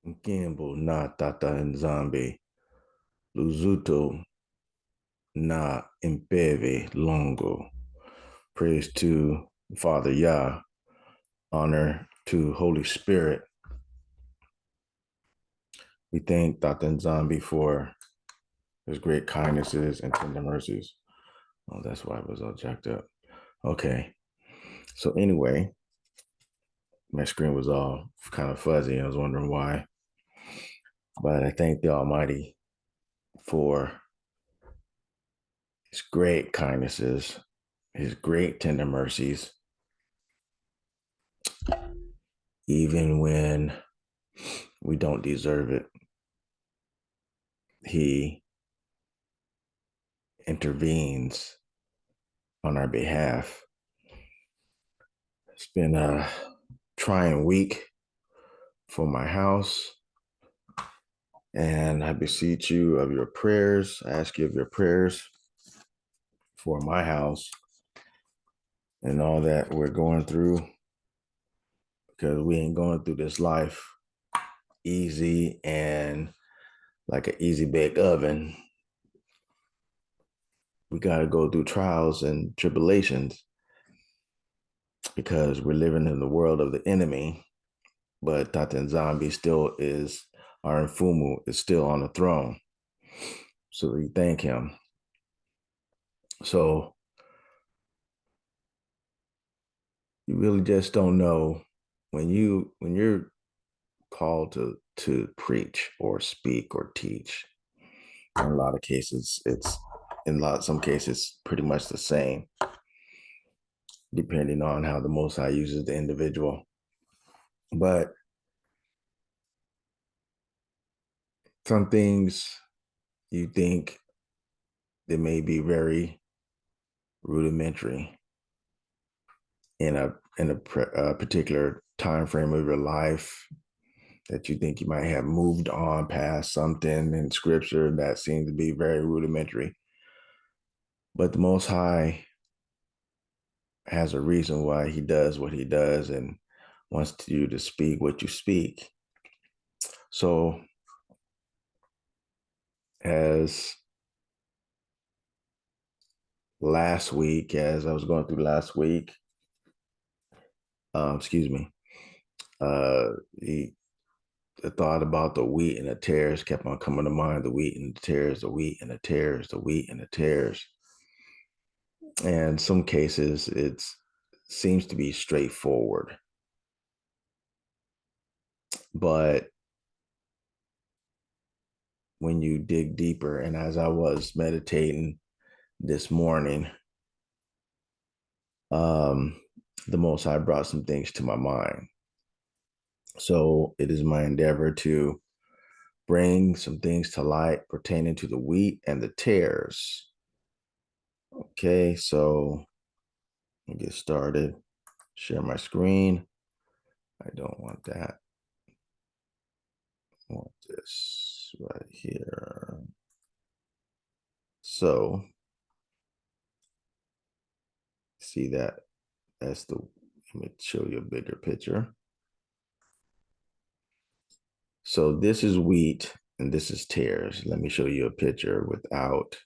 Nkembo na Tata Nzambe, Luzuto na Impeve Longo. Praise to Father Yah, honor to Holy Spirit. We thank Tata Nzambe for his great kindnesses and tender mercies. Oh, that's why I was all jacked up. Okay. So anyway, my screen was all kind of fuzzy. I was wondering why. But I thank the Almighty for his great kindnesses, his great tender mercies, even when we don't deserve it. He intervenes on our behalf. It's been a trying week for my house, and I beseech you of your prayers. I ask you of your prayers for my house and all that we're going through, because we ain't going through this life easy and like an easy bake oven. We got to go through trials and tribulations because we're living in the world of the enemy. But Tata Nzambe still is, our Mfumu is still on the throne. So we thank him. So you really just don't know when you're called to preach or speak or teach. In a lot of cases, it's some cases pretty much the same, depending on how the Most High uses the individual. But some things you think they may be very rudimentary in a particular time frame of your life, that you think you might have moved on past something in scripture that seems to be very rudimentary. But the Most High has a reason why he does what he does and wants you to speak what you speak. So as I was going through last week, excuse me, the thought about the wheat and the tares kept on coming to mind. The wheat and the tares, the wheat and the tares, the wheat and the tares. And some cases it seems to be straightforward. But when you dig deeper, and as I was meditating this morning, the Most High brought some things to my mind. So it is my endeavor to bring some things to light pertaining to the wheat and the tares. Okay, so let me get started. Share my screen. I don't want that. I want this right here. So see that? That's the, let me show you a bigger picture. So this is wheat and this is tares. Let me show you a picture without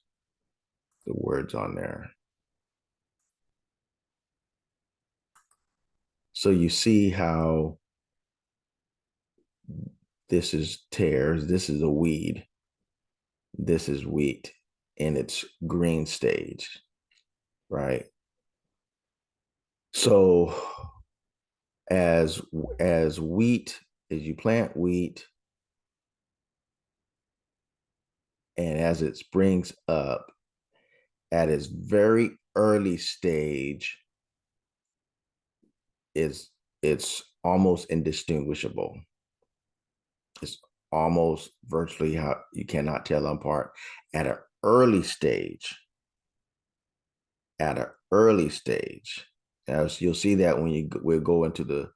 the words on there. So you see how this is tares, this is a weed, this is wheat in its green stage, right? So as wheat, as you plant wheat and as it springs up, at its very early stage, it's almost indistinguishable. It's almost virtually how you cannot tell them apart at an early stage. At an early stage, as you'll see that when we'll go into the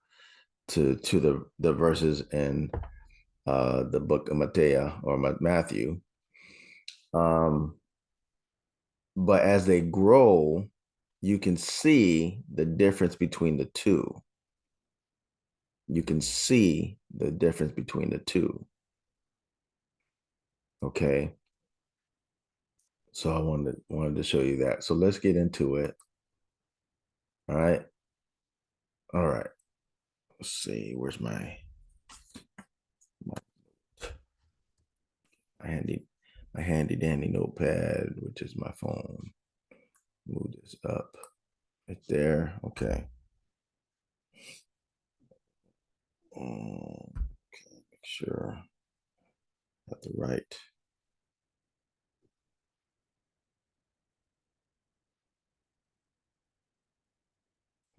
the verses in the book of Matthew. Um, but as they grow, you can see the difference between the two. you can see the difference between the two. Okay. So I wanted to show you that. So let's get into it. All right. All right. Let's see. Where's my handy my handy dandy notepad, which is my phone. Move this up right there. Okay. Okay, make sure I got the right.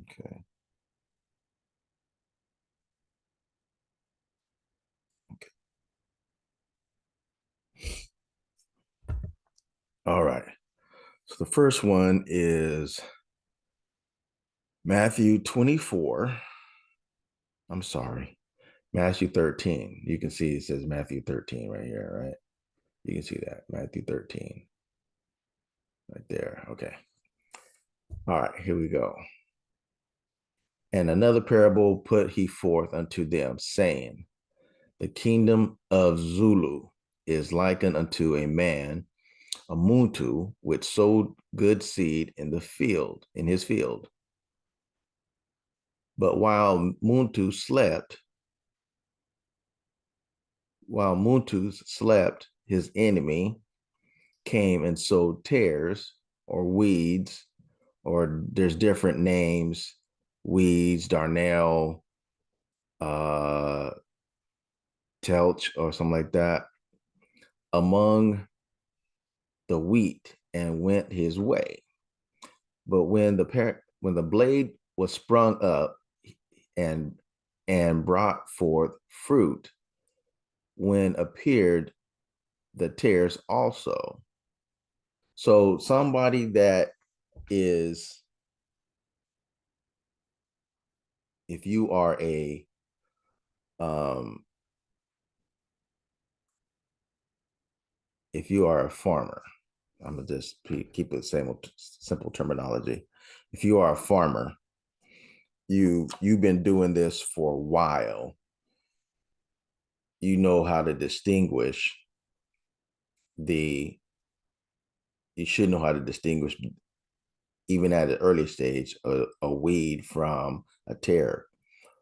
Okay. Okay. All right. So the first one is Matthew 24. I'm sorry. Matthew 13. You can see it says Matthew 13 right here, right? You can see that. Matthew 13. Right there. Okay. All right, here we go. And another parable put he forth unto them, saying, the kingdom of Zulu is likened unto a man, a muntu, which sowed good seed in the field, in his field. But while muntu slept, his enemy came and sowed tares or weeds, or there's different names, weeds, darnel, uh, telch, or something like that, among the wheat, and went his way. But when the blade was sprung up and brought forth fruit, when appeared the tares also. So somebody that is, if you are a um if you are a farmer, I'm gonna just keep it same simple terminology. If you are a farmer, you've been doing this for a while. You know how to distinguish the. You should know how to distinguish, even at an early stage, a weed from a tare,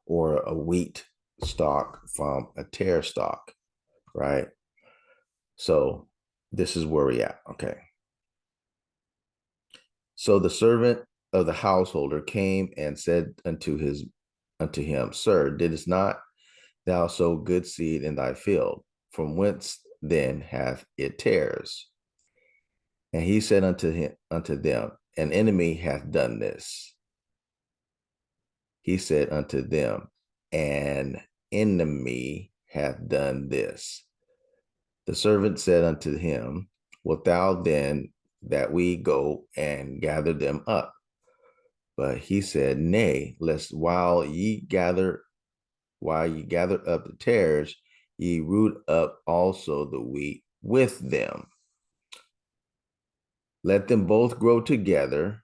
or a wheat stalk from a tare stalk, right? So this is where we at. Okay. So the servant of the householder came and said unto him, Sir, didst not thou sow good seed in thy field? From whence then hath it tares? And he said unto them, An enemy hath done this. He said unto them, An enemy hath done this. The servant said unto him, Wilt thou then that we go and gather them up? But he said, Nay, lest while ye gather up the tares, ye root up also the wheat with them. Let them both grow together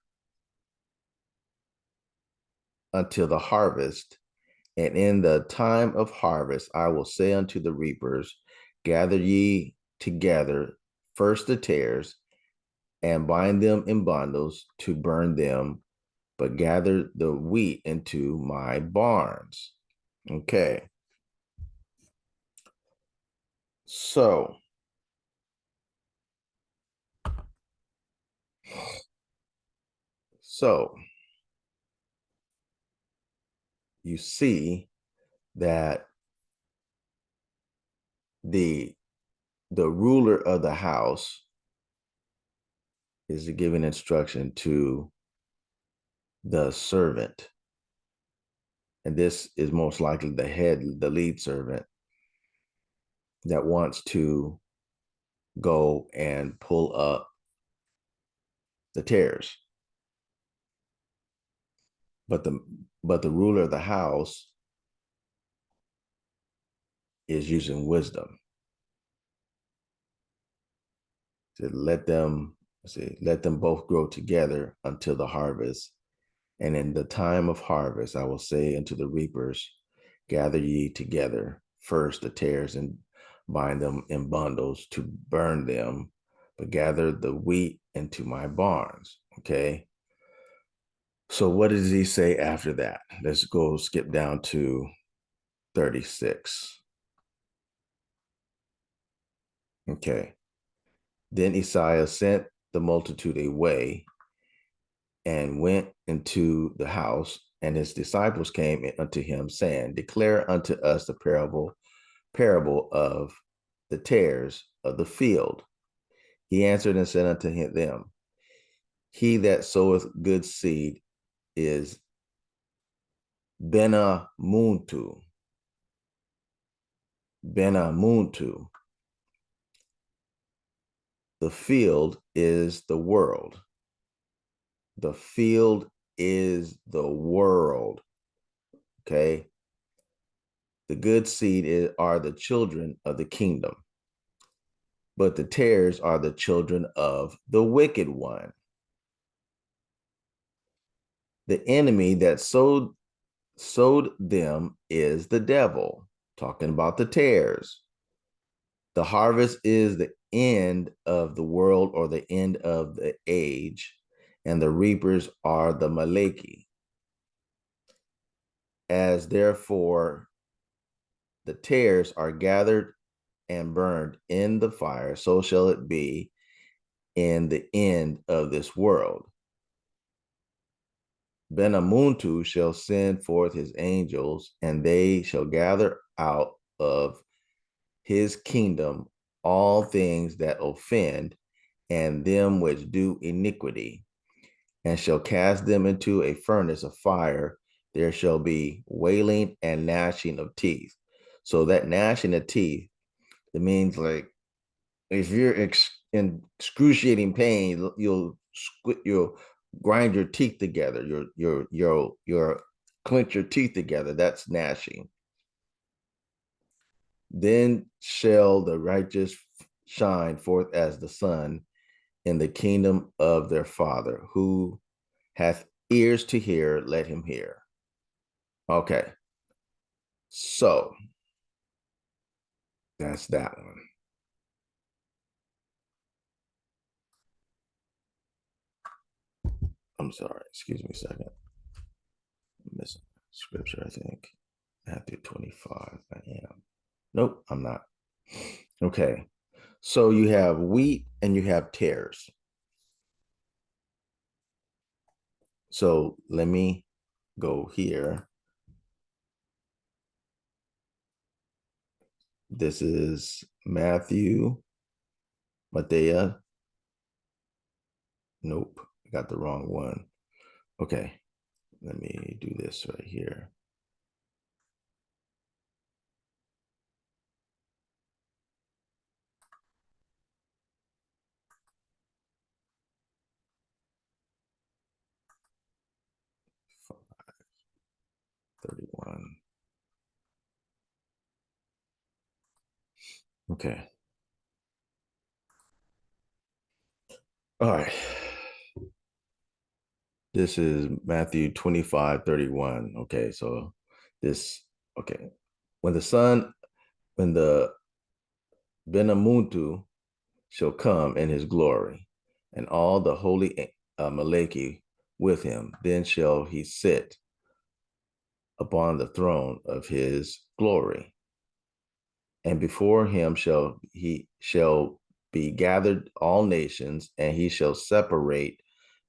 until the harvest. And in the time of harvest, I will say unto the reapers, Gather ye together first the tares, and bind them in bundles to burn them, but gather the wheat into my barns. Okay. So So you see that the ruler of the house is giving instruction to the servant. And this is most likely the lead servant, that wants to go and pull up the tares. But the ruler of the house is using wisdom to let them both grow together until the harvest. And in the time of harvest, I will say unto the reapers, gather ye together first the tares and bind them in bundles to burn them, but gather the wheat into my barns. Okay. So what does he say after that? Let's go skip down to 36. Okay. Then Isaiah sent the multitude away and went into the house, and his disciples came unto him, saying, Declare unto us the parable of the tares of the field. He answered and said unto them, He that soweth good seed is Bena Muntu. Bena Muntu. The field is the world. The field is the world. Okay. The good seed are the children of the kingdom, but the tares are the children of the wicked one. The enemy that sowed them is the devil, talking about the tares. The harvest is the end of the world or the end of the age, and the reapers are the Maleki. As therefore the tares are gathered and burned in the fire, so shall it be in the end of this world. Benamuntu shall send forth his angels, and they shall gather out of his kingdom all things that offend, and them which do iniquity, and shall cast them into a furnace of fire. There shall be wailing and gnashing of teeth. So that gnashing of teeth, it means like if you're in excruciating pain, you'll grind your teeth together. You'll clench your teeth together. That's gnashing. Then shall the righteous shine forth as the sun in the kingdom of their Father. Who hath ears to hear, let him hear. Okay, so that's that one. I'm sorry, excuse me a second. I'm missing scripture, I think. Matthew 25. I am. Nope, I'm not. Okay, so you have wheat and you have tares. So let me go here. This is Matthew, Matthew. Nope, I got the wrong one. Okay, let me do this right here. Five, 31. Okay. All right. This is Matthew 25:31. Okay, so this, okay. When the sun, when the Benamuntu shall come in his glory, and all the holy Maleki with him, then shall he sit upon the throne of his glory. And before him shall be gathered all nations, and he shall separate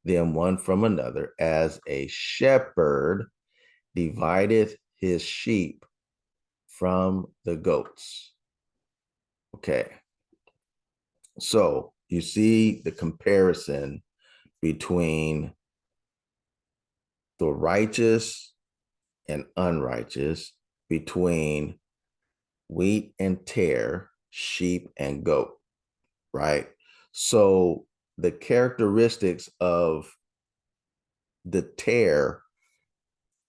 them one from another, as a shepherd divideth his sheep from the goats. Okay. So you see the comparison between the righteous and unrighteous, between wheat and tare, sheep and goat, right? So the characteristics of the tare,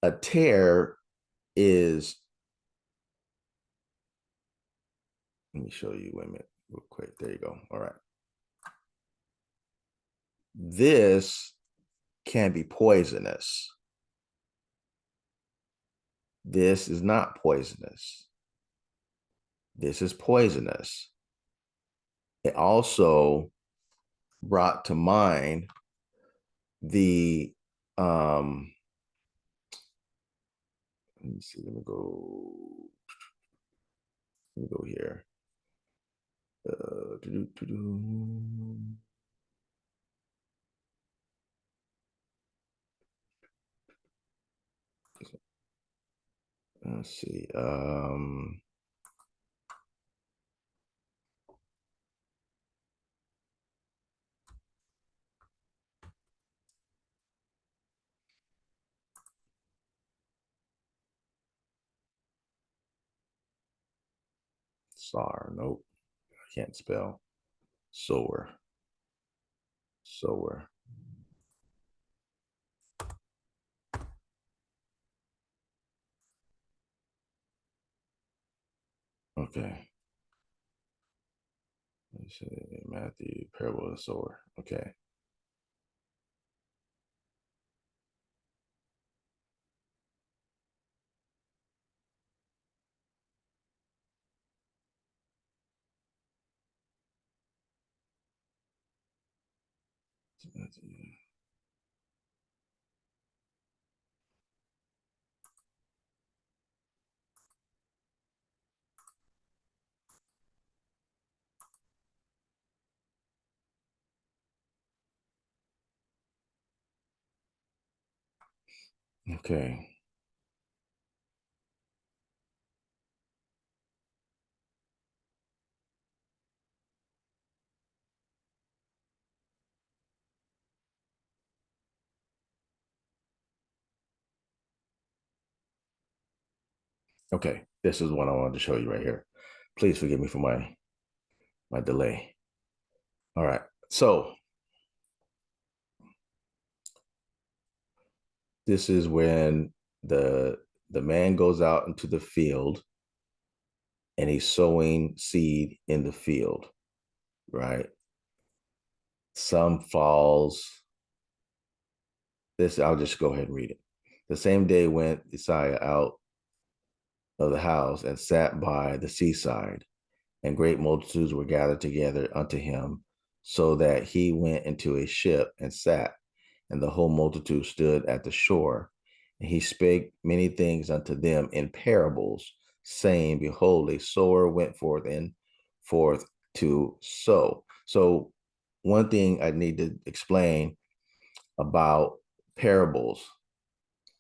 a tare is, let me show you, wait a minute, real quick. There you go. All right. This can be poisonous. This is not poisonous. This is poisonous. It also brought to mind the let me see, let me go here. Let's see. Sar, nope, I can't spell. Sower. Sower. Okay. Let's see. Matthew, parable of the sower. Okay. Okay. Okay. This is what I wanted to show you right here. Please forgive me for my delay. All right. So this is when the the man goes out into the field and he's sowing seed in the field, right? Some falls. This I'll just go ahead and read it. The same day went Isaiah out of the house and sat by the seaside, and great multitudes were gathered together unto him, so that he went into a ship and sat, and the whole multitude stood at the shore. And he spake many things unto them in parables, saying, Behold, a sower went forth to sow. So, one thing I need to explain about parables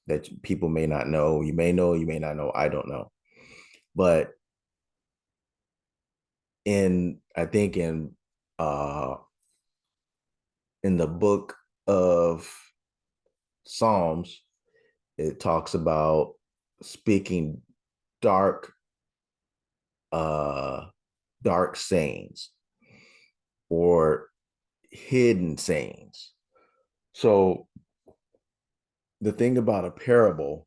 that people may not know, you may know, you may not know, I don't know. But I think uh in the book of Psalms, it talks about speaking dark uh dark sayings or hidden sayings. So the thing about a parable,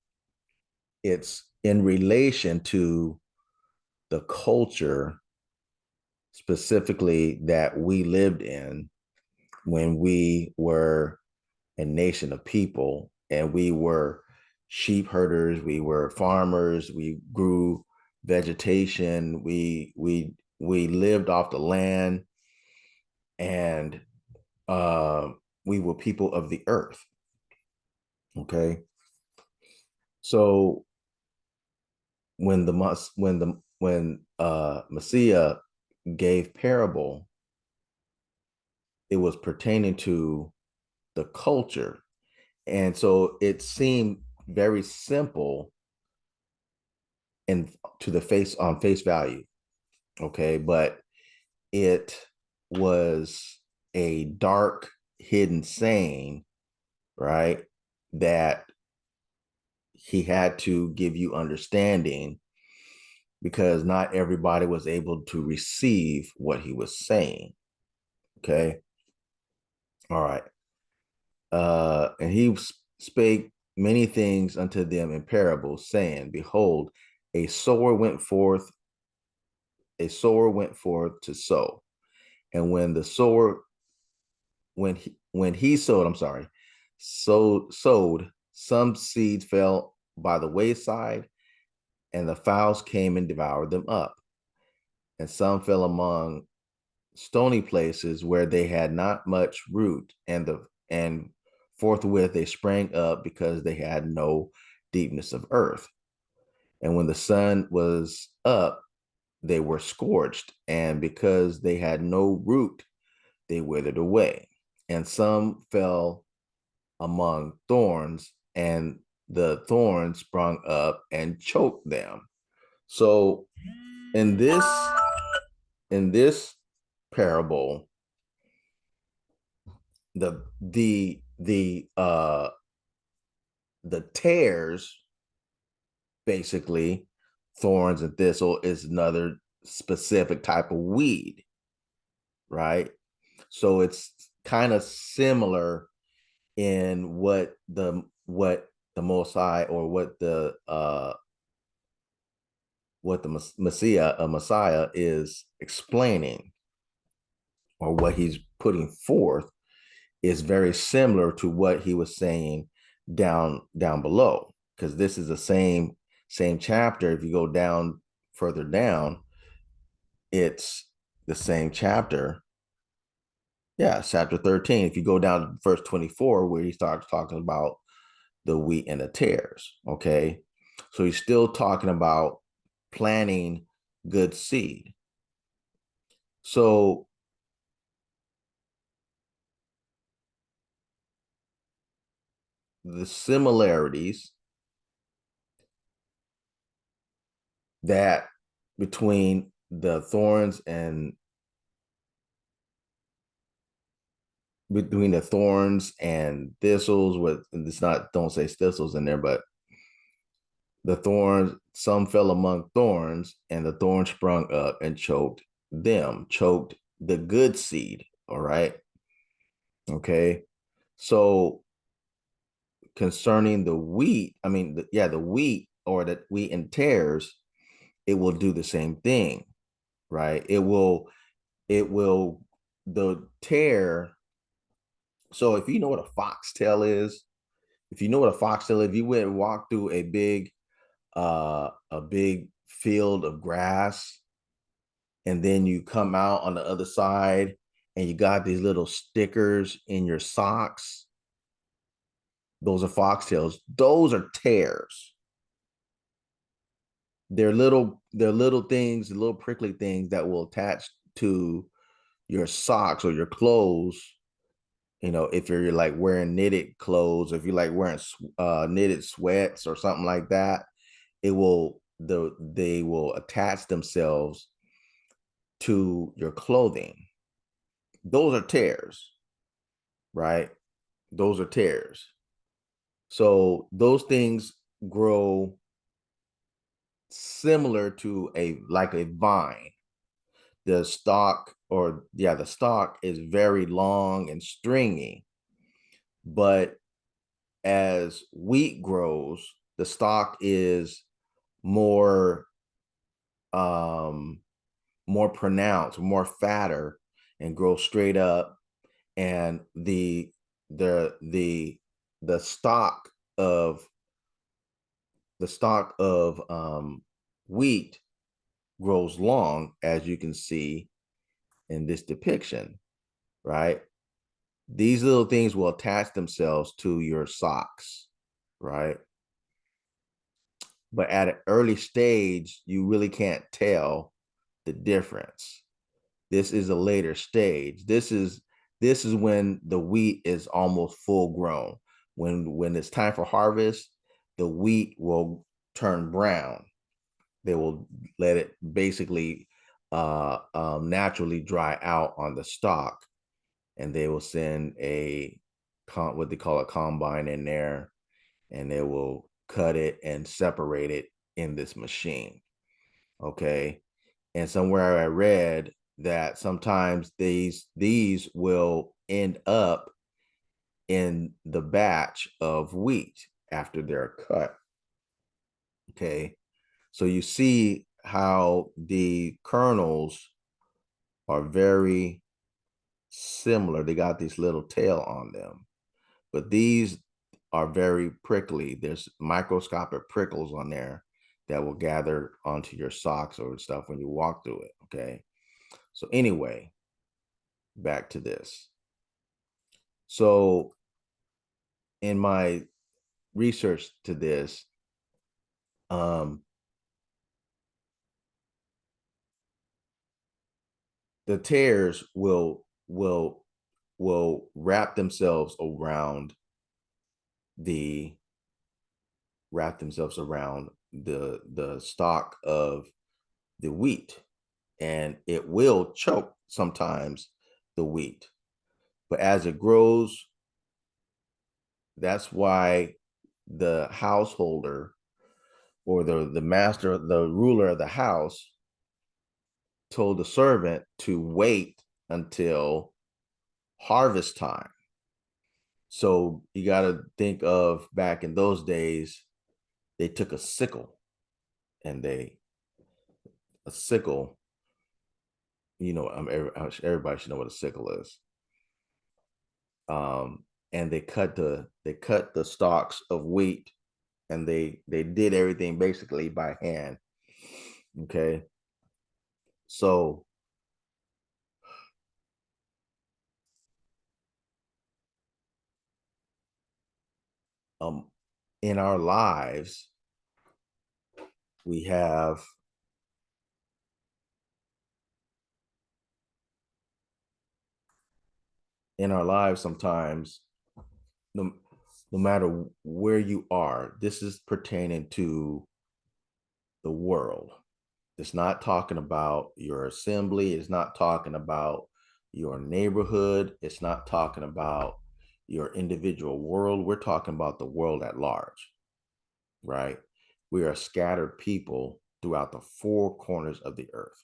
it's in relation to the culture specifically that we lived in when we were a nation of people and we were sheep herders, we were farmers, we grew vegetation, we lived off the land, and uh we were people of the earth. Okay. So when Messiah gave parable, it was pertaining to the culture. And so it seemed very simple and to the face value. Okay. But it was a dark hidden saying, right? That he had to give you understanding because not everybody was able to receive what he was saying. Okay. All right. And he spake many things unto them in parables, saying, Behold, a sower went forth, to sow. And when he sowed, I'm sorry, sowed, some seed fell by the wayside, and the fowls came and devoured them up. And some fell among stony places where they had not much root, and forthwith they sprang up because they had no deepness of earth. And when the sun was up, they were scorched, and because they had no root, they withered away. And some fell among thorns, and the thorns sprung up and choked them. So in this parable, the tares, basically thorns and thistle, is another specific type of weed, right? So it's kind of similar in what the Mosai, or what the Messiah is explaining, or what he's putting forth, is very similar to what he was saying down below, because this is the same chapter. If you go down further down, it's the same chapter. Yeah, chapter 13. If you go down to verse 24, where he starts talking about the wheat and the tares. Okay. So he's still talking about planting good seed. So the similarities that between the thorns and thistles, with it's not, don't say thistles in there, but the thorns, some fell among thorns, and the thorns sprung up and choked the good seed. All right. Okay. So concerning the wheat, I mean, the wheat, or the wheat and tares, it will do the same thing, right? It will, the tare. So if you know what a foxtail is, if you went and walked through a big field of grass, and then you come out on the other side, and you got these little stickers in your socks, those are foxtails. Those are tares. They're little things, little prickly things that will attach to your socks or your clothes. If you're like wearing knitted clothes, if you're like wearing knitted sweats or something like that, they will attach themselves to your clothing. Those are tares, right? Those are tares. So those things grow similar to a vine. The stalk is very long and stringy, but as wheat grows, the stalk is more um more pronounced, more fatter, and grows straight up. And the stalk of wheat grows long, as you can see in this depiction, right? These little things will attach themselves to your socks, right? But at an early stage, you really can't tell the difference. This is a later stage. This is when the wheat is almost full grown. When it's time for harvest, the wheat will turn brown. They will let it basically naturally dry out on the stalk, and they will send what they call a combine in there, and they will cut it and separate it in this machine. Okay. And somewhere I read that sometimes these will end up in the batch of wheat after they're cut. Okay. So you see how the kernels are very similar. They got this little tail on them, but these are very prickly. There's microscopic prickles on there that will gather onto your socks or stuff when you walk through it. Okay. So anyway, back to this. So in my research to this, um, the tears will wrap themselves around the the stalk of the wheat, and it will choke sometimes the wheat. But as it grows, that's why the householder or the master, the ruler of the house, told the servant to wait until harvest time. So you got to think of back in those days, they took a sickle and a sickle, everybody should know what a sickle is. And they cut the stalks of wheat, and they did everything basically by hand. Okay. So um in our lives, we have in our lives sometimes, no, no matter where you are, this is pertaining to the world. It's not talking about your assembly. It's not talking about your neighborhood. It's not talking about your individual world. We're talking about the world at large, right? We are scattered people throughout the four corners of the earth.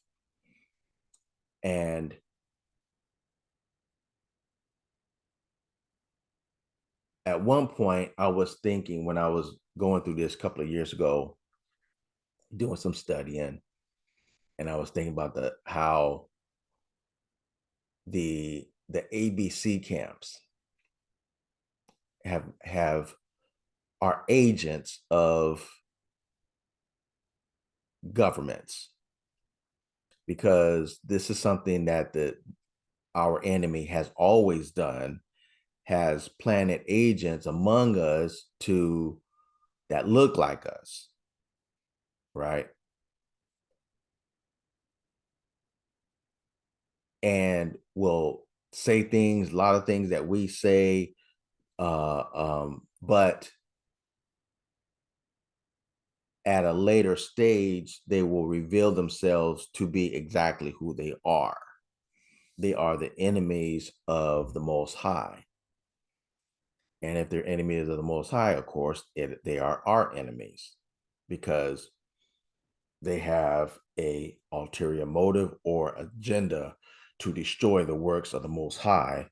And at one point, I was thinking when I was going through this a couple of years ago, doing some studying, and I was thinking about the how the ABC camps have are agents of governments, because this is something that the our enemy has always done, has planted agents among us to that look like us, right? And will say things, a lot of things that we say, but at a later stage, they will reveal themselves to be exactly who they are. They are the enemies of the Most High. And if they're enemies of the Most High, of course, they are our enemies, because they have a ulterior motive or agenda to destroy the works of the Most High,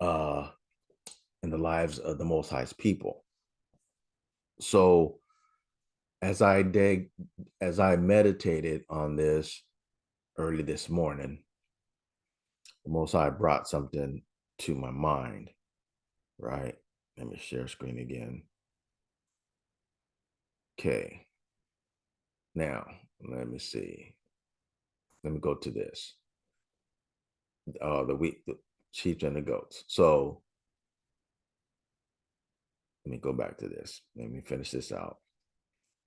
uh, in the lives of the Most High's people. So as I meditated on this early this morning, the Most High brought something to my mind. Right? Let me share screen again. Okay. Now let me see. Let me go to this. The sheep and the goats. So let me go back to this. Let me finish this out.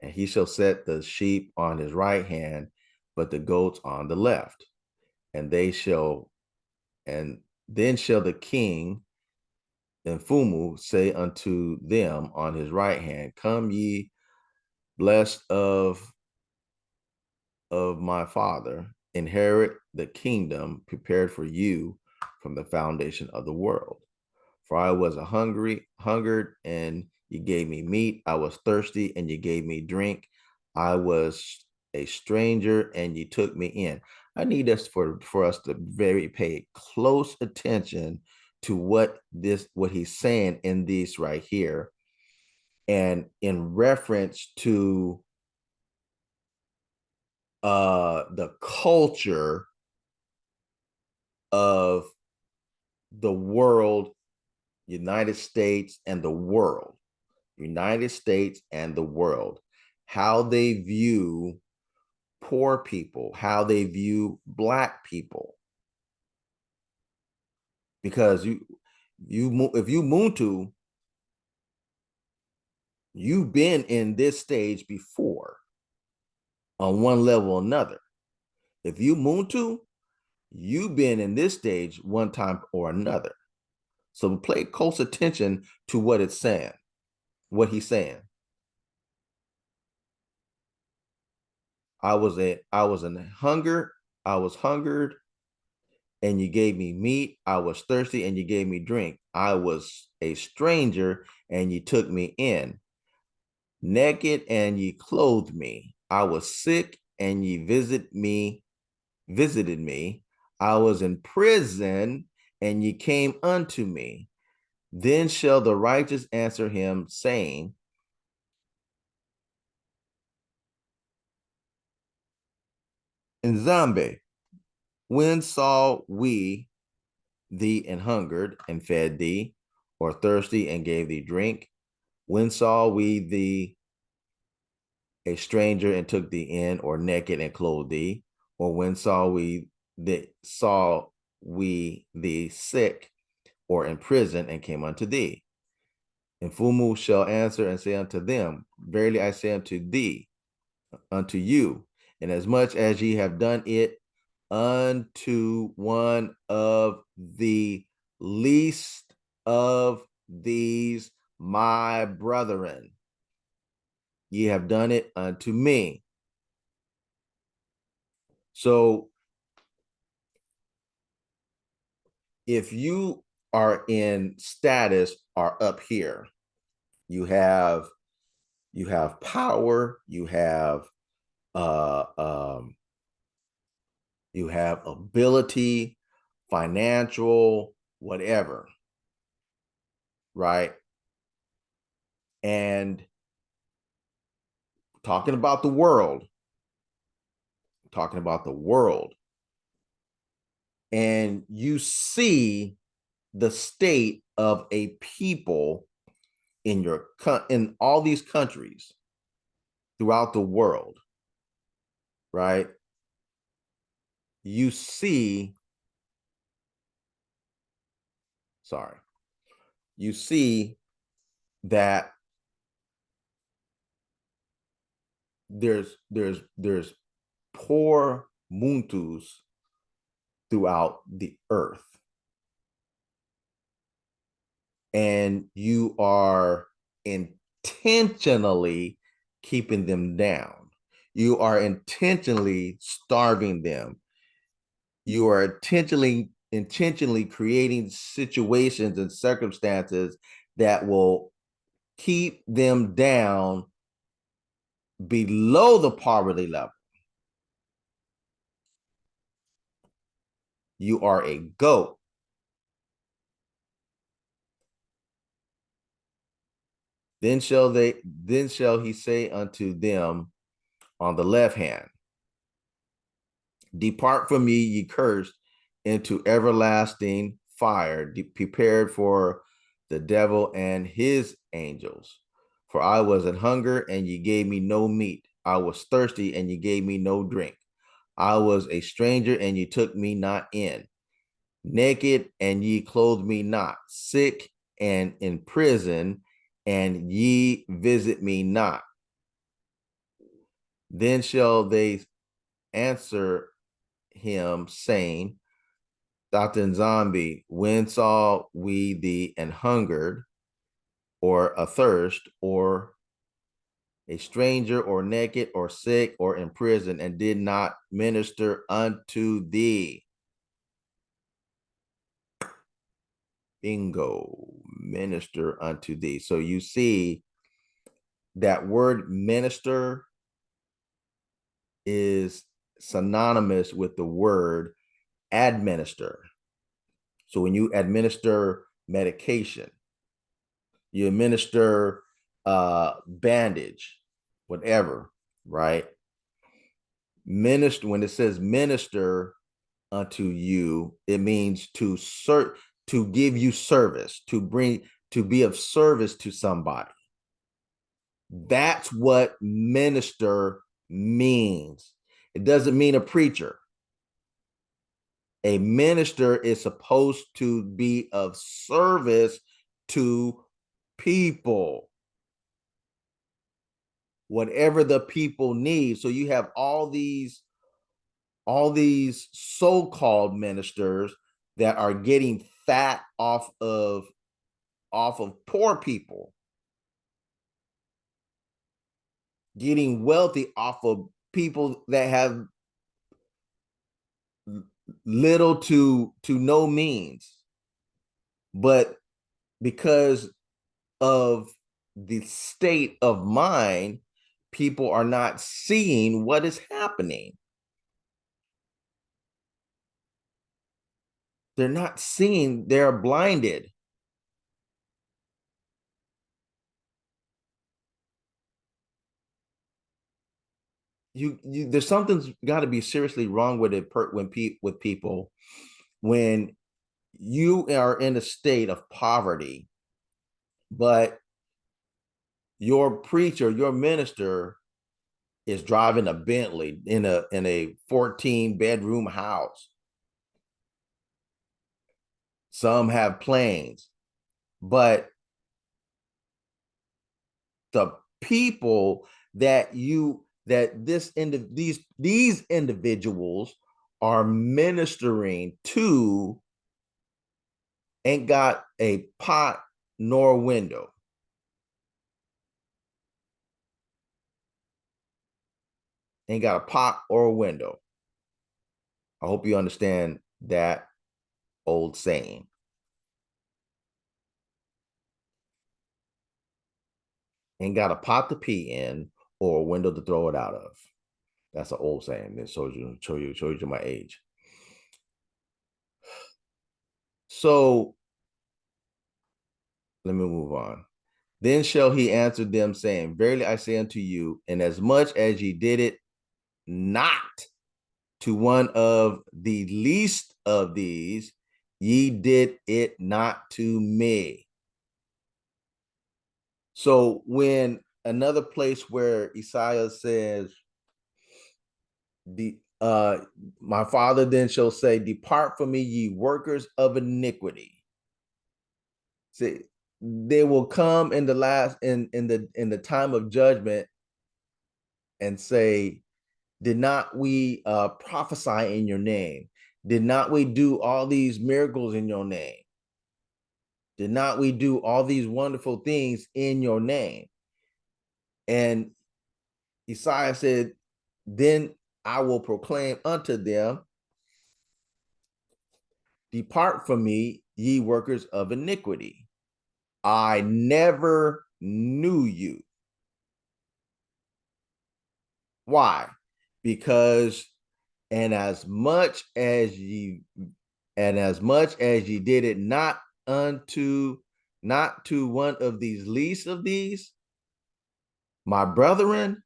And he shall set the sheep on his right hand, but the goats on the left. And they shall, and then shall the king and Fumu say unto them on his right hand, Come ye blessed of my father, inherit the kingdom prepared for you from the foundation of the world. For I was hungered, and you gave me meat. I was thirsty, and you gave me drink. I was a stranger, and you took me in. I need us for us to very pay close attention to what he's saying in this right here, and in reference to the culture of the world, United States and the world, United States and the world, how they view poor people, how they view Black people. Because if you Muntu, you've been in this stage before on one level or another. If you Muntu, you've been in this stage one time or another. So pay close attention to what it's saying, what he's saying. I was in hunger, I was hungered, and you gave me meat. I was thirsty, and you gave me drink. I was a stranger, and you took me in. Naked, and ye clothed me. I was sick, and ye visited me. I was in prison, and ye came unto me. Then shall the righteous answer him, saying, Nzambe, when saw we thee and hungered and fed thee, or thirsty and gave thee drink? When saw we thee a stranger and took thee in, or naked and clothed thee? Or when saw we thee sick or in prison and came unto thee? And Fumu shall answer and say unto them, Verily I say unto thee, unto you, inasmuch as ye have done it unto one of the least of these my brethren, ye have done it unto me. So if you are in status are up here, you have power, uh um you have ability, financial, whatever, right? And talking about the world, and you see the state of a people in all these countries throughout the world, right? You see, sorry, you see that there's poor Muntus throughout the earth, and you are intentionally keeping them down. You are intentionally starving them. You are intentionally creating situations and circumstances that will keep them down below the poverty level. You are a goat. Then shall he say unto them on the left hand, Depart from me, ye cursed, into everlasting fire, prepared for the devil and his angels. For I was an hunger, and ye gave me no meat. I was thirsty, and ye gave me no drink. I was a stranger, and ye took me not in. Naked, and ye clothed me not. Sick and in prison, and ye visit me not. Then shall they answer him, saying, Dr. Nzambi, when saw we thee and hungered, or athirst, or a stranger, or naked, or sick, or in prison, and did not minister unto thee? Bingo, minister unto thee. So you see that word minister is synonymous with the word administer. So when you administer medication, you administer bandage, whatever, right? Minister, when it says minister unto you, it means to give you service, to be of service to somebody. That's what minister means. It doesn't mean a preacher. A minister is supposed to be of service to people, whatever the people need. So you have all these so-called ministers that are getting fat off of poor people, getting wealthy off of people that have little to no means. But because of the state of mind, people are not seeing what is happening. They're not seeing, they're blinded. You there's something's got to be seriously wrong with it with people when you are in a state of poverty, but your preacher, your minister is driving a Bentley in a 14 bedroom house. Some have planes, but the people these individuals are ministering to ain't got a pot nor window. Ain't got a pot or a window. I hope you understand that old saying. Ain't got a pot to pee in or a window to throw it out of. That's an old saying. That shows you my age. So let me move on. Then shall he answer them, saying, verily I say unto you, inasmuch as ye did it not to one of the least of these, ye did it not to me. So when another place where Isaiah says, the my father then shall say, depart from me, ye workers of iniquity. See, they will come in the last in the time of judgment and say, did not we prophesy in your name? Did not we do all these miracles in your name? Did not we do all these wonderful things in your name? And Isaiah said, then I will proclaim unto them, depart from me, ye workers of iniquity. I never knew you. Why? Because and as much as ye did it not to one of these least of these, my brethren,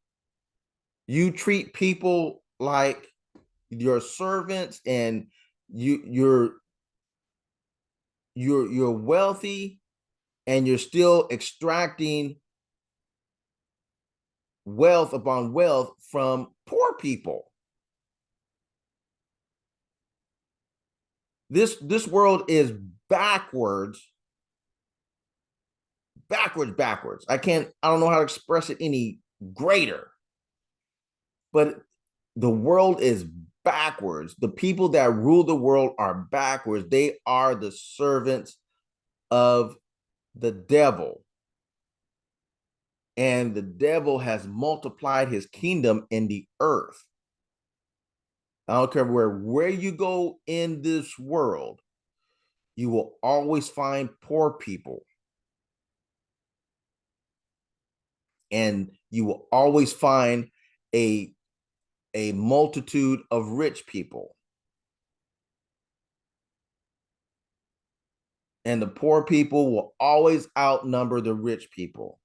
you treat people like your servants, and you're wealthy, and you're still extracting wealth upon wealth from poor people. This world is backwards, backwards. I don't know how to express it any greater, but the world is backwards. The people that rule the world are backwards. They are the servants of the devil. And the devil has multiplied his kingdom in the earth. I don't care where you go in this world, you will always find poor people, and you will always find a multitude of rich people, and the poor people will always outnumber the rich people.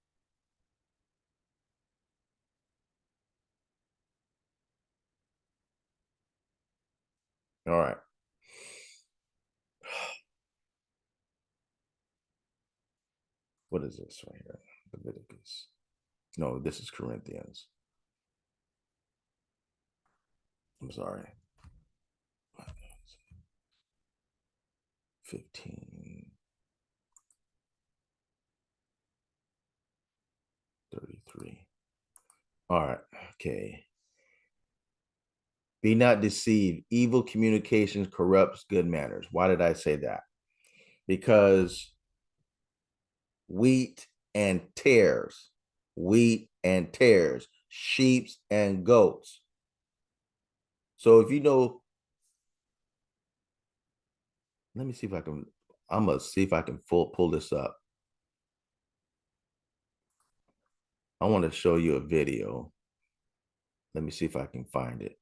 All right. What is this right here? Leviticus. No, this is Corinthians. I'm sorry. 15. 33. All right. Okay. Be not deceived. Evil communications corrupts good manners. Why did I say that? Because wheat and tares, sheep and goats. So if you know, let me see if I can, I'm going to see if I can pull this up. I want to show you a video. Let me see if I can find it.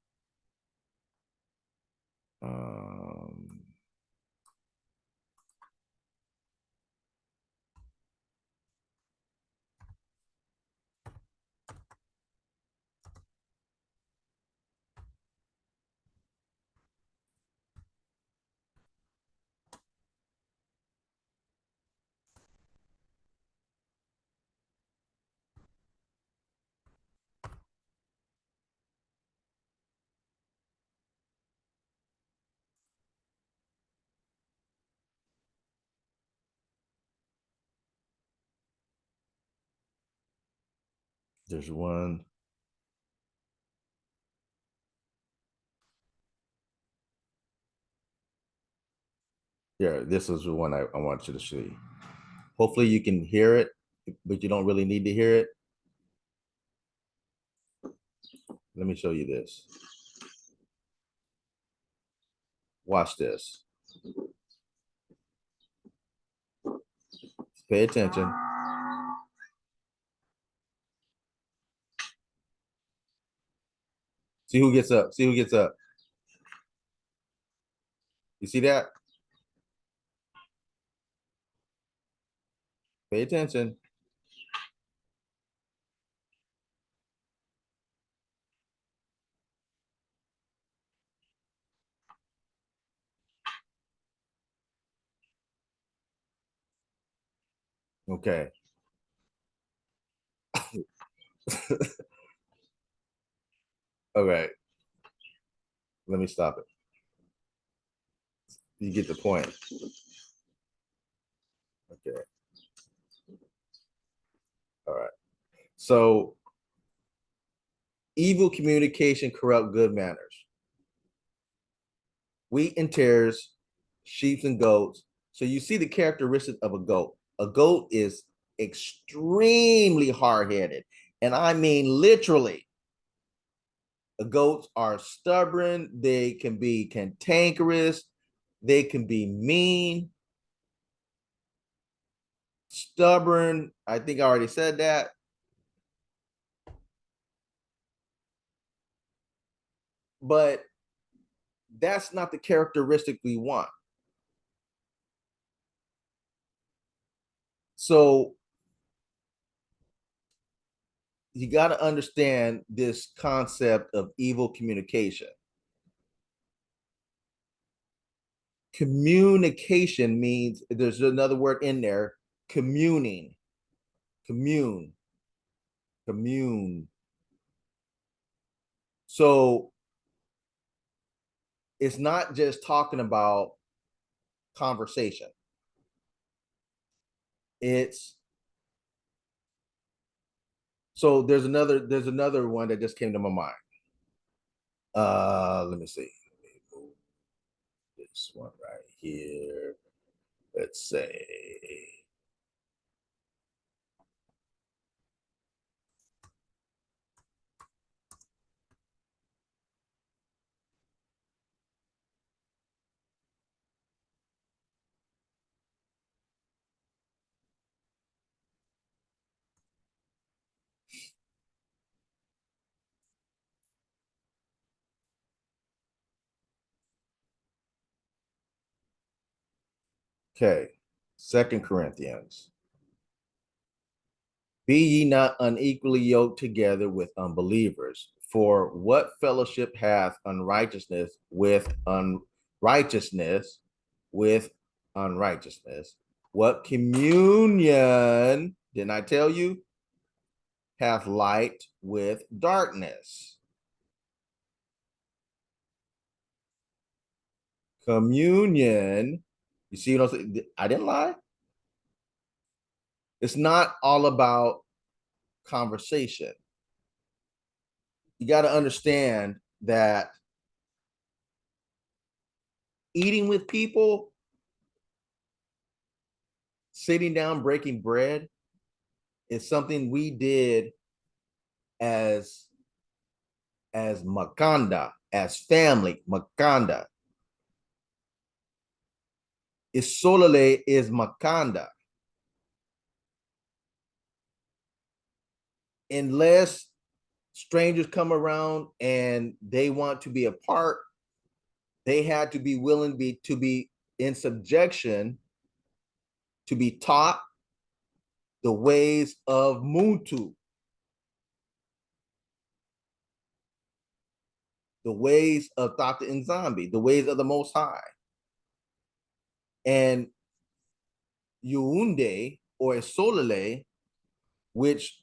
Um, there's one. Yeah, this is the one I want you to see. Hopefully you can hear it, but you don't really need to hear it. Let me show you this. Watch this. Pay attention. See who gets up. See who gets up. You see that? Pay attention. Okay. All right. Let me stop it. You get the point. Okay. All right. So evil communication corrupt good manners. Wheat and tares, sheep and goats. So you see the characteristic of a goat. A goat is extremely hard-headed. And I mean literally. Goats are stubborn, they can be cantankerous, they can be mean, stubborn. I think I already said that. But that's not the characteristic we want. So you got to understand this concept of evil communication. Communication means there's another word in there, communing, commune, commune. So it's not just talking about conversation. It's so there's another one that just came to my mind. Let me see. Let me move this one right here. Let's say. Okay. Second Corinthians. Be ye not unequally yoked together with unbelievers. For what fellowship hath unrighteousness with unrighteousness? What communion, didn't I tell you? hath light with darkness. Communion, you see what I'm saying? I didn't lie. It's not all about conversation. You got to understand that eating with people, sitting down, breaking bread is something we did as Makanda, as family, Makanda. Isolale is Makanda. Unless strangers come around and they want to be a part, they had to be willing to be in subjection, to be taught the ways of Muntu, the ways of Dr. Nzambi, the ways of the Most High. And Yuunde or Isolale, which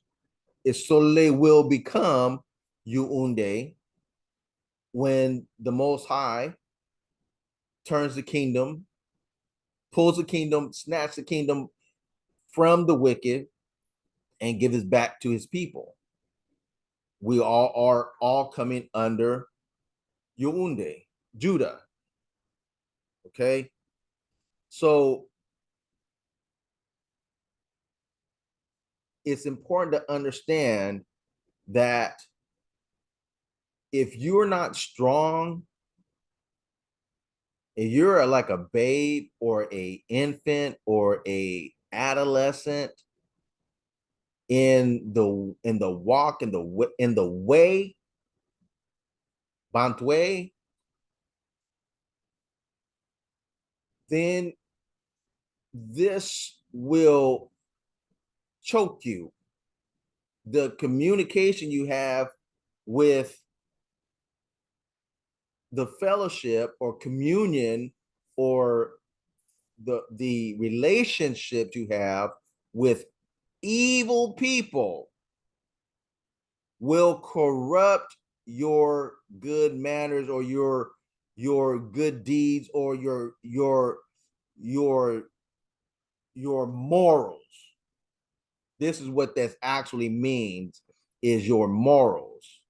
Isolale will become Yuunde when the Most High turns the kingdom, pulls the kingdom, snatches the kingdom from the wicked, and gives it back to his people. We all are all coming under Yuunde, Judah. Okay, so it's important to understand that if you're not strong, if you're like a babe or a infant or a adolescent in the walk in the way Bantwe, then this will choke you. The communication you have with the fellowship or communion or the relationship you have with evil people will corrupt your good manners or your good deeds or your morals. This is what that actually means, is your morals.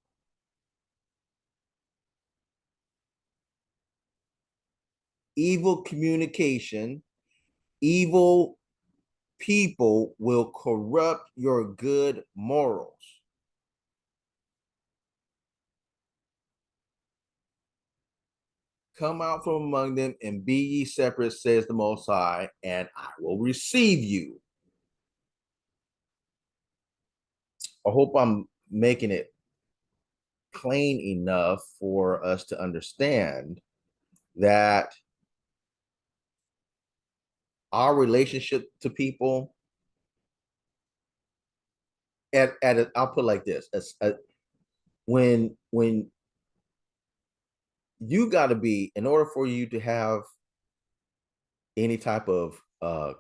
Evil communication, evil people will corrupt your good morals. Come out from among them and be ye separate, says the Most High, and I will receive you. I hope I'm making it plain enough for us to understand that our relationship to people I'll put it like this, when you got to be, in order for you to have any type of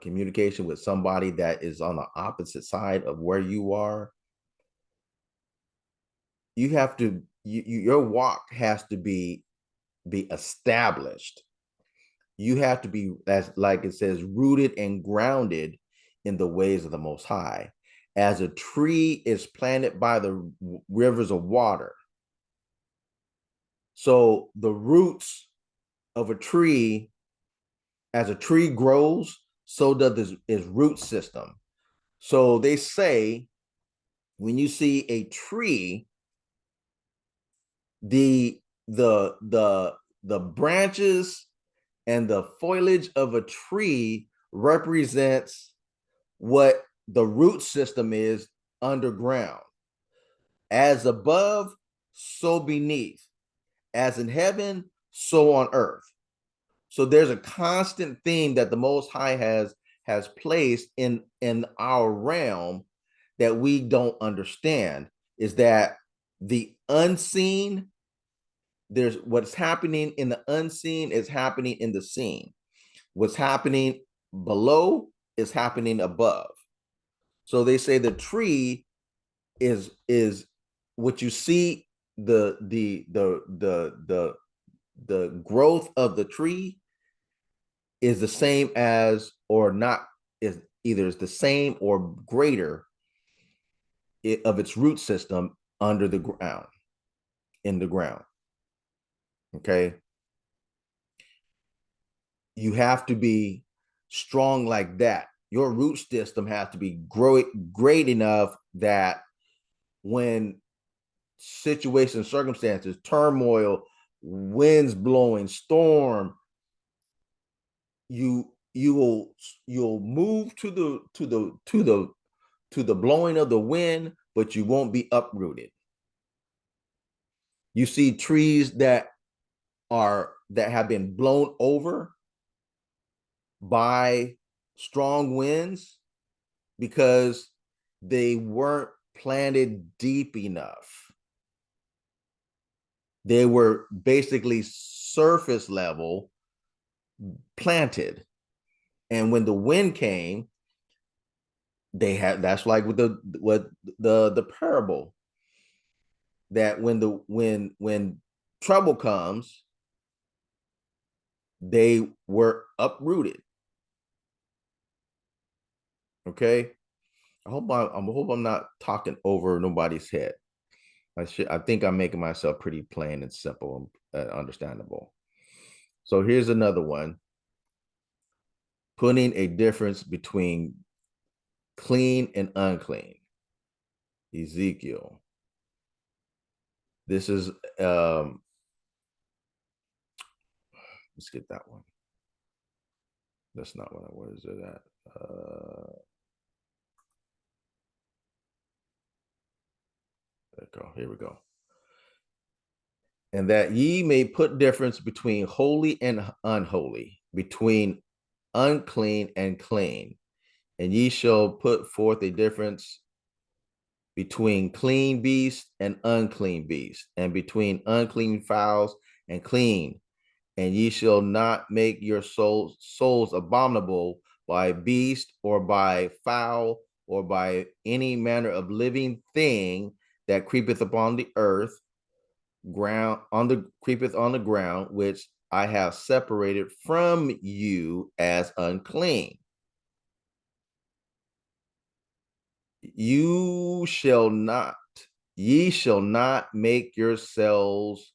communication with somebody that is on the opposite side of where you are, you have to your walk has to be established. You have to be, as like it says, rooted and grounded in the ways of the Most High. As a tree is planted by the rivers of water, so the roots of a tree, as a tree grows, so does its root system. So they say when you see a tree, the the branches and the foliage of a tree represents what the root system is underground. As above, so beneath. As in heaven, so on earth. So there's a constant theme that the Most High has placed in our realm that we don't understand, is that the unseen, there's what's happening in the unseen is happening in the seen. What's happening below is happening above. So they say the tree is what you see, the growth of the tree is the same as, or not, is either is the same or greater of its root system under the ground, in the ground. Okay. You have to be strong like that. Your root system has to be great enough that when situations, circumstances, turmoil, winds blowing, storm, you'll move to the blowing of the wind, but you won't be uprooted. You see trees that have been blown over by strong winds because they weren't planted deep enough. They were basically surface level planted. And when the wind came, they had, that's like with the parable, that when trouble comes, they were uprooted. Okay. I hope I'm not talking over nobody's head. I think I'm making myself pretty plain and simple and understandable. So here's another one. Putting a difference between clean and unclean. Ezekiel. This is let's get that one. That's not what I was it at. There we go. Here we go. And that ye may put difference between holy and unholy, between unclean and clean, and ye shall put forth a difference between clean beasts and unclean beasts, and between unclean fowls and clean. And ye shall not make your souls abominable by beast or by fowl or by any manner of living thing that creepeth upon the earth, creepeth on the ground, which I have separated from you as unclean. Ye shall not make yourselves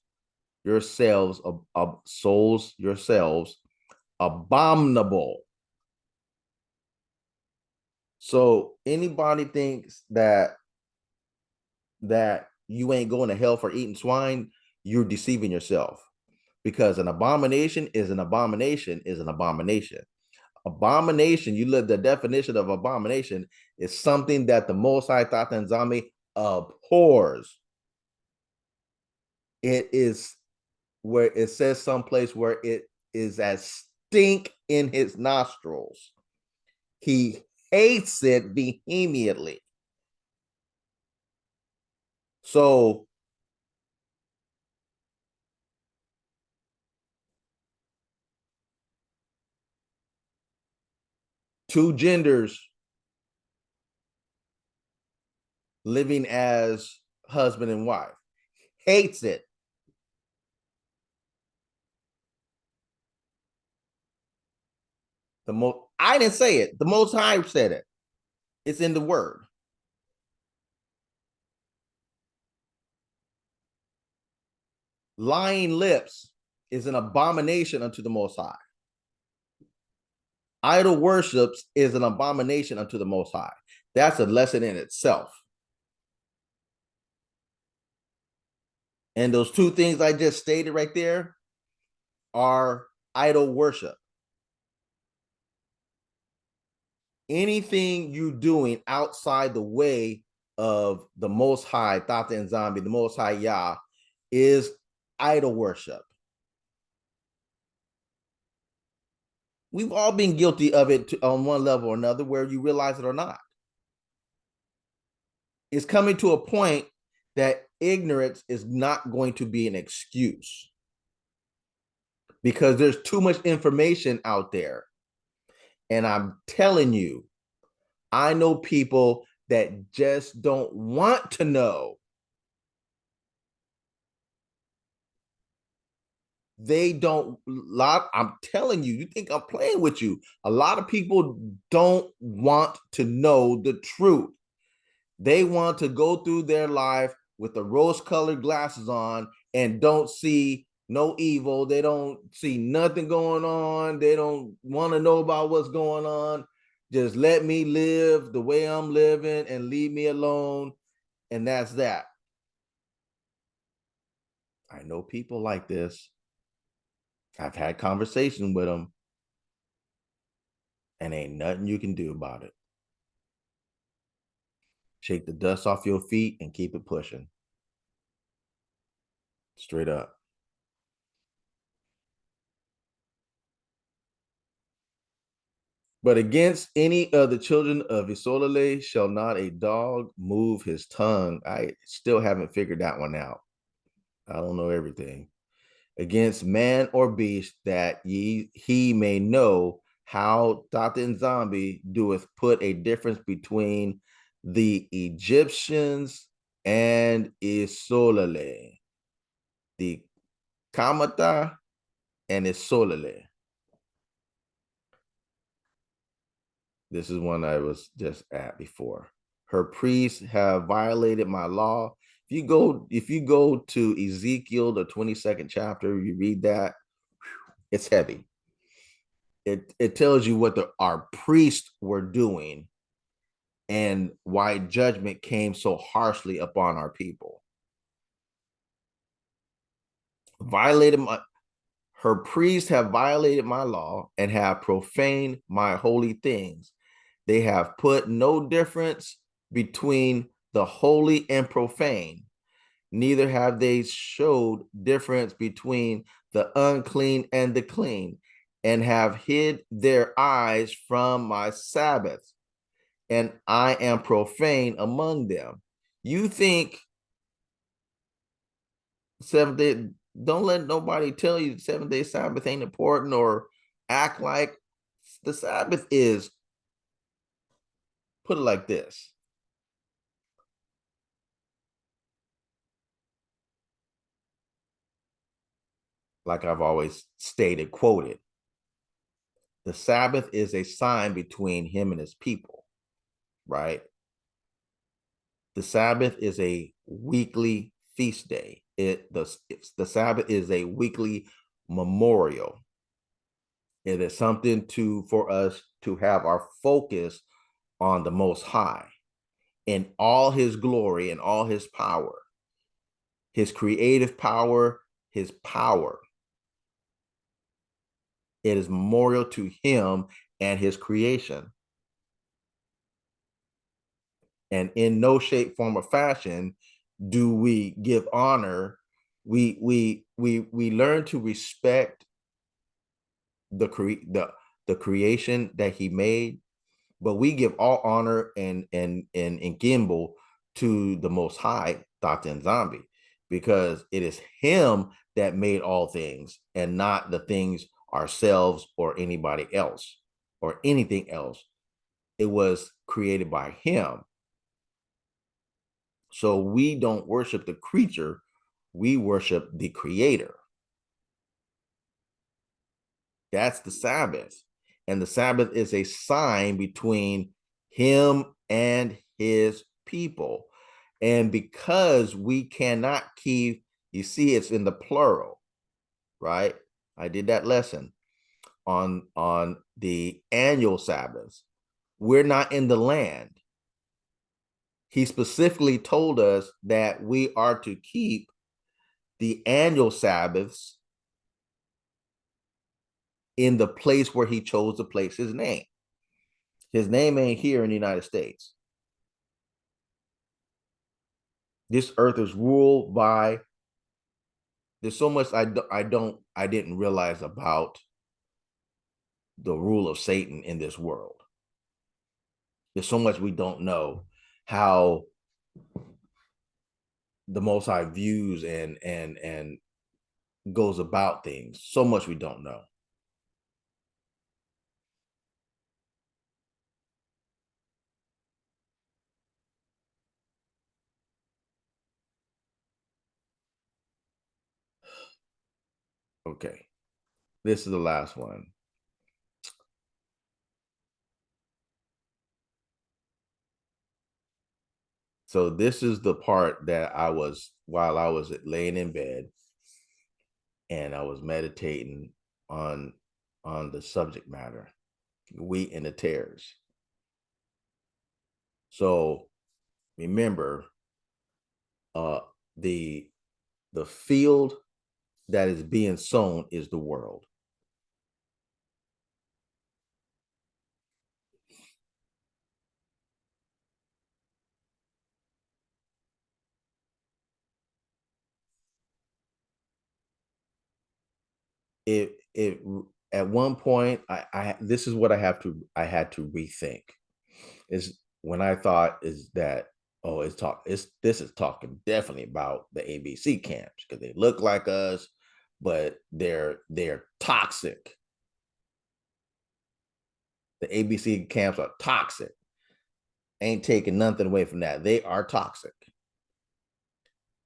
abominable. So anybody thinks that you ain't going to hell for eating swine, you're deceiving yourself, because an abomination is an abomination is an abomination. Abomination, you look, the definition of abomination is something that the Most High Tata Nzambi abhors. It is where it says someplace where it is as stink in his nostrils. He hates it vehemently. So two genders living as husband and wife, hates it. I didn't say it. The Most High said it. It's in the word. Lying lips is an abomination unto the Most High. Idol worships is an abomination unto the Most High. That's a lesson in itself. And those two things I just stated right there are idol worship. Anything you doing outside the way of the Most High, Tata Nzambi, the Most High Yah, is idol worship. We've all been guilty of it on one level or another, where you realize it or not. It's coming to a point that ignorance is not going to be an excuse, because there's too much information out there. And I'm telling you, I know people that just don't want to know. They don't lot. I'm telling you, you think I'm playing with you. A lot of people don't want to know the truth. They want to go through their life with the rose-colored glasses on and don't see no evil. They don't see nothing going on. They don't want to know about what's going on. Just let me live the way I'm living and leave me alone. And that's that. I know people like this. I've had conversations with them, and ain't nothing you can do about it. Shake the dust off your feet and keep it pushing. Straight up. But against any of the children of Isolale shall not a dog move his tongue. I still haven't figured that one out. I don't know everything. Against man or beast, that he may know how Tata Nzambi doeth put a difference between the Egyptians and Isolale, the Kamata and Isolale. This is one I was just at before. Her priests have violated my law. If you go to Ezekiel, the 22nd chapter, you read that, it's heavy. It tells you what our priests were doing and why judgment came so harshly upon our people. Violated my Her priests have violated my law and have profaned my holy things. They have put no difference between the holy and profane, neither have they showed difference between the unclean and the clean, and have hid their eyes from my Sabbaths, and I am profane among them. You think seventh day, don't let nobody tell you the 7 day Sabbath ain't important or act like the Sabbath is. Put it like this. Like I've always stated, quoted, the Sabbath is a sign between him and his people, right? The Sabbath is a weekly feast day. The Sabbath is a weekly memorial. It is something for us to have our focus on the Most High in all his glory and all his power, his creative power, his power. It is memorial to him and his creation. And in no shape, form, or fashion do we give honor. We learn to respect the creation that he made, but we give all honor and gimbal to the Most High, Dr. Nzambi, because it is him that made all things and not the things ourselves or anybody else or anything else. It was created by him. So we don't worship the creature, we worship the creator. That's the Sabbath. And the Sabbath is a sign between him and his people. And because we cannot keep, you see, it's in the plural, right? I did that lesson on the annual Sabbaths. We're not in the land. He specifically told us that we are to keep the annual Sabbaths in the place where he chose to place his name. His name ain't here in the United States. This earth is ruled by, there's so much I didn't realize about the rule of Satan in this world. There's so much we don't know, how the Most High views and goes about things. So much we don't know. Okay, this is the last one. So this is the part that while I was laying in bed and I was meditating on on the subject matter, wheat and the tares. So remember, uh, the the field that is being sown is the world. It at one point I this is what I had to rethink is when I thought is that, oh, it's this is talking definitely about the ABC camps because they look like us, but they're toxic. The ABC camps are toxic. Ain't taking nothing away from that. They are toxic.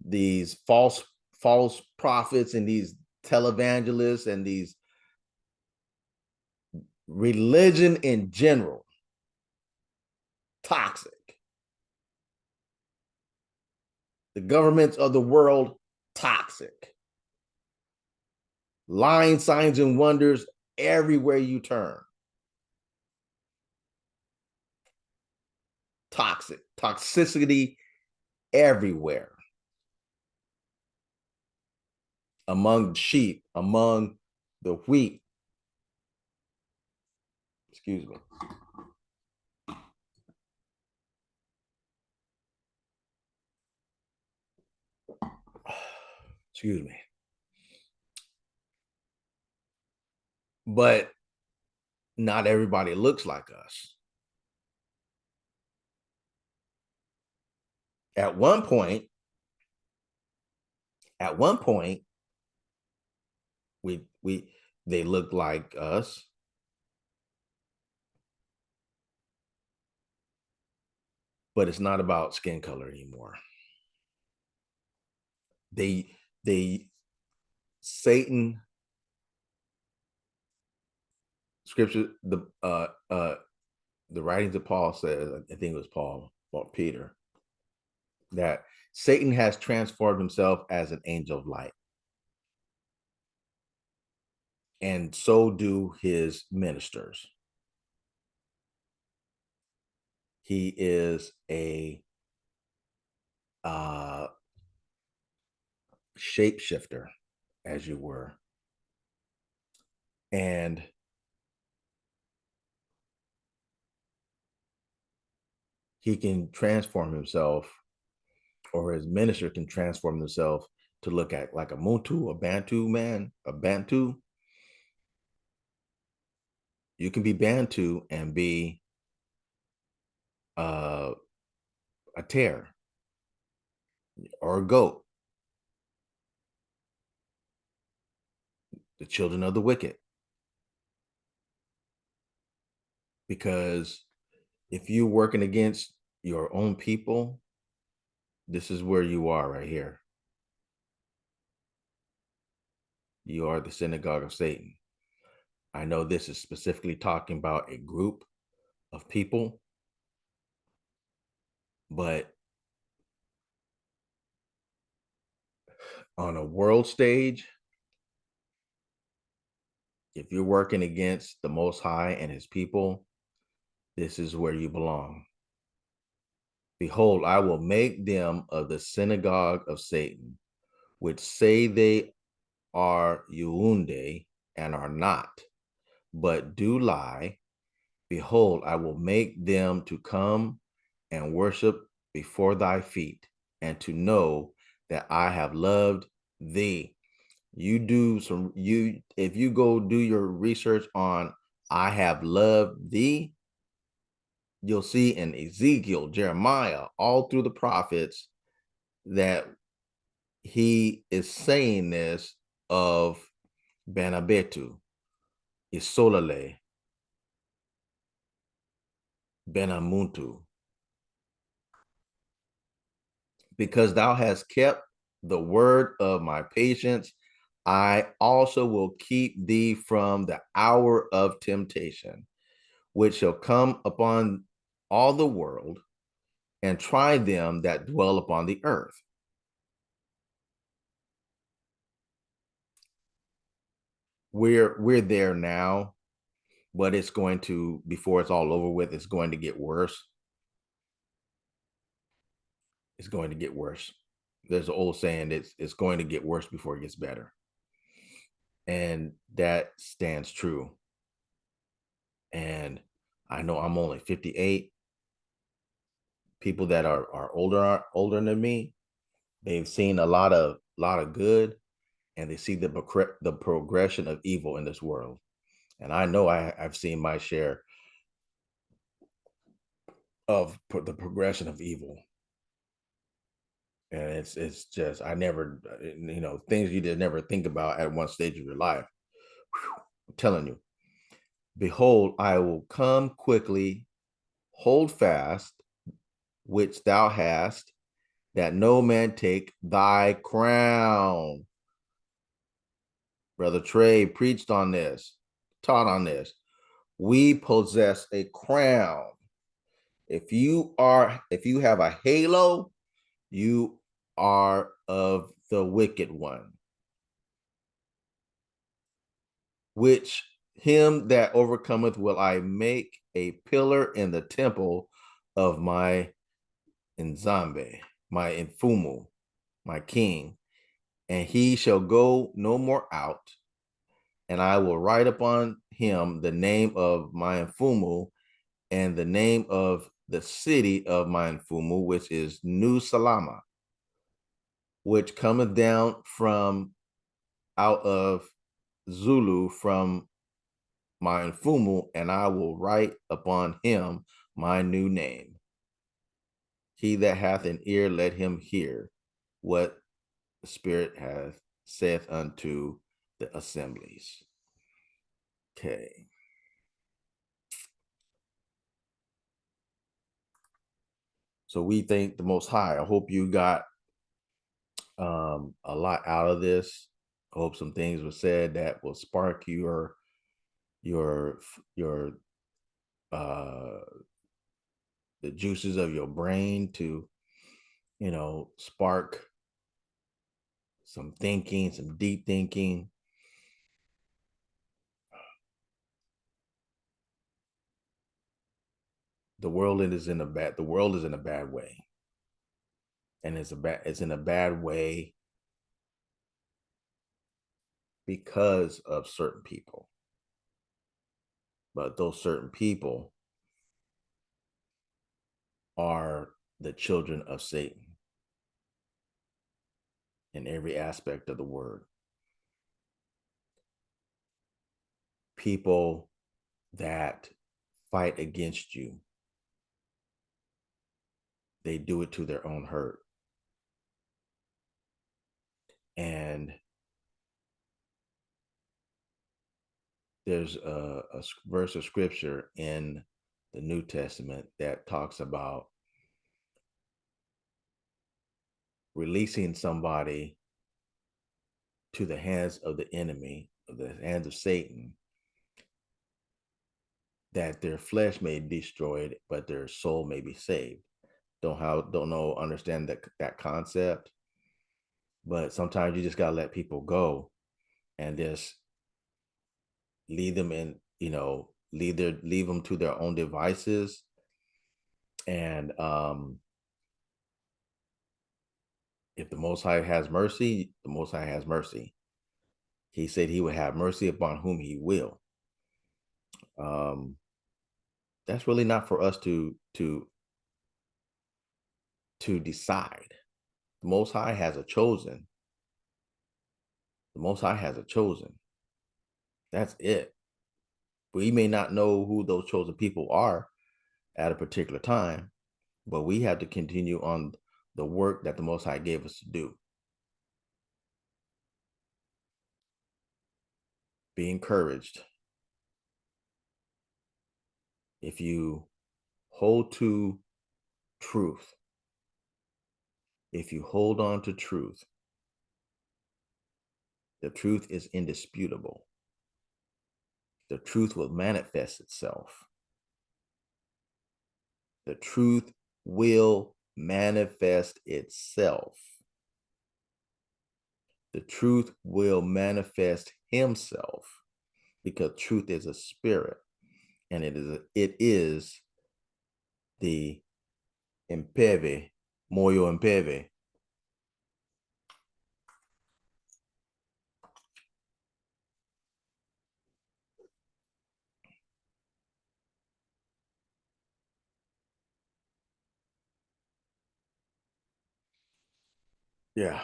These false prophets and these televangelists and these religion in general, toxic. The governments of the world, toxic. Lying signs and wonders everywhere you turn. Toxic. Toxicity everywhere. Among sheep, among the wheat. Excuse me. Excuse me. But not everybody looks like us. At one point, at one point, we they looked like us, but it's not about skin color anymore. They Satan scripture the writings of Paul says, I think it was Paul or Peter, that Satan has transformed himself as an angel of light. And so do his ministers. He is a uh, shapeshifter, as you were. And he can transform himself, or his minister can transform himself to look at like a Muntu, a Bantu man, a Bantu. You can be Bantu and be uh, a tear or a goat, the children of the wicked. Because if you're working against your own people, this is where you are right here. You are the synagogue of Satan. I know this is specifically talking about a group of people, but on a world stage, if you're working against the Most High and his people, this is where you belong. Behold, I will make them of the synagogue of Satan, which say they are Yeunde and are not, but do lie. Behold, I will make them to come and worship before thy feet, and to know that I have loved thee. If you go do your research on I have loved thee, you'll see in Ezekiel, Jeremiah, all through the prophets that he is saying this of Benabetu, Isolale, Benamuntu, because thou hast kept the word of my patience, I also will keep thee from the hour of temptation, which shall come upon all the world, and try them that dwell upon the earth. We're there now, but it's going to, before it's all over with, it's going to get worse. It's going to get worse. There's an old saying, it's going to get worse before it gets better. And that stands true. And I know I'm only 58. People that are older than me, they've seen a lot of good, and they see the progression of evil in this world. And I know I've seen my share of the progression of evil. And it's just, I never, things you just never think about at one stage of your life. Whew, I'm telling you, behold, I will come quickly, hold fast, which thou hast, that no man take thy crown. Brother Trey preached on this, taught on this. We possess a crown. If you have a halo, you are of the wicked one, which him that overcometh will I make a pillar in the temple of my Nzambe, my Mfumu, my king, and he shall go no more out. And I will write upon him the name of my Mfumu and the name of the city of my Mfumu, which is New Salama, which cometh down from out of Zulu from my Mfumu, and I will write upon him my new name. He that hath an ear, let him hear what the Spirit hath saith unto the assemblies. Okay. So we thank the Most High. I hope you got a lot out of this. I hope some things were said that will spark your uh the juices of your brain to, spark some thinking, some deep thinking. The world is in a bad way. And it's in a bad way because of certain people. But those certain people are the children of Satan in every aspect of the word. People that fight against you, they do it to their own hurt. And there's a verse of scripture in the New Testament that talks about releasing somebody to the hands of the enemy, of the hands of Satan, that their flesh may be destroyed, but their soul may be saved. Understand that concept, but sometimes you just gotta let people go and just leave them in, leave them to their own devices. And if the Most High has mercy, the Most High has mercy. He said he would have mercy upon whom he will. That's really not for us to decide. The Most High has a chosen. The Most High has a chosen. That's it. We may not know who those chosen people are at a particular time, but we have to continue on the work that the Most High gave us to do. Be encouraged. If you hold to truth, if you hold on to truth, The truth is indisputable. The truth will manifest itself. The truth will manifest itself. The truth will manifest himself, because truth is a spirit, and it is the impeve, moyo impeve. Yeah.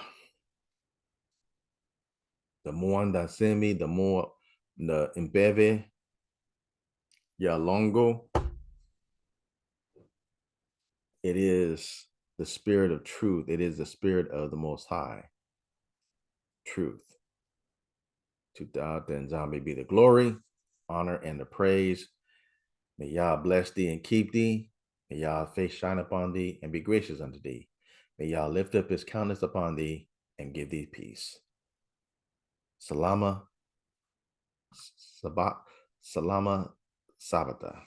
The more Ndasemi, the more the impeve, ya longo. It is the spirit of truth. It is the spirit of the Most High. Truth. To God and Zami be the glory, honor, and the praise. May Yah bless thee and keep thee. May Yah's face shine upon thee and be gracious unto thee. May Yah lift up his countenance upon thee and give thee peace. Salama, Sabat, Salama, Sabata.